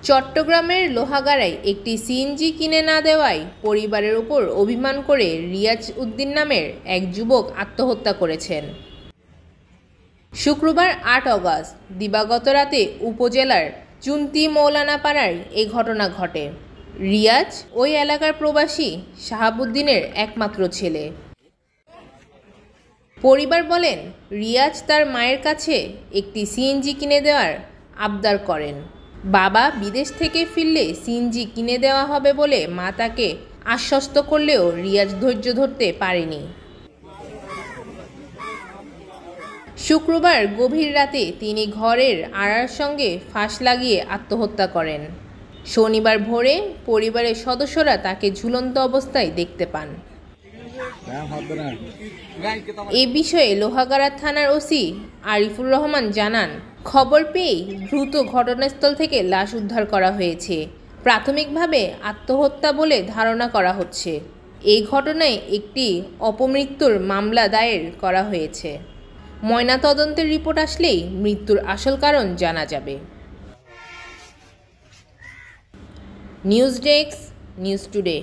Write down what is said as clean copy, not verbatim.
চট্টগ্রামের লোহাগাড়ায় একটি সিএনজি কিনে না দেওয়ায় পরিবারের উপর অভিমান করে রিয়াজ উদ্দিন নামের এক যুবক আত্মহত্যা করেছেন। শুক্রবার ৮ অগস্ট দিবাগত রাতে উপজেলার চুন্তি মৌলানাপাড়ায় এই ঘটনা ঘটে। রিয়াজ ওই এলাকার প্রবাসী শাহাবুদ্দিনের একমাত্র ছেলে। পরিবার বলেন, রিয়াজ তার মায়ের কাছে একটি সিএনজি কিনে দেওয়ার আবদার করেন। বাবা বিদেশ থেকে ফিরলে সিএনজি কিনে দেওয়া হবে বলে মা তাকে আশ্বস্ত করলেও রিয়াজ ধৈর্য ধরতে পারেনি। শুক্রবার গভীর রাতে তিনি ঘরের আড়ার সঙ্গে ফাঁস লাগিয়ে আত্মহত্যা করেন। শনিবার ভোরে পরিবারের সদস্যরা তাকে ঝুলন্ত অবস্থায় দেখতে পান। এ বিষয়ে লোহাগাড়া থানার ওসি আরিফুর রহমান জানান, খবর পেয়েই দ্রুত ঘটনাস্থল থেকে লাশ উদ্ধার করা হয়েছে। প্রাথমিকভাবে আত্মহত্যা বলে ধারণা করা হচ্ছে। এই ঘটনায় একটি অপমৃত্যুর মামলা দায়ের করা হয়েছে। ময়নাতদন্তের রিপোর্ট আসলেই মৃত্যুর আসল কারণ জানা যাবে। News desk, news today.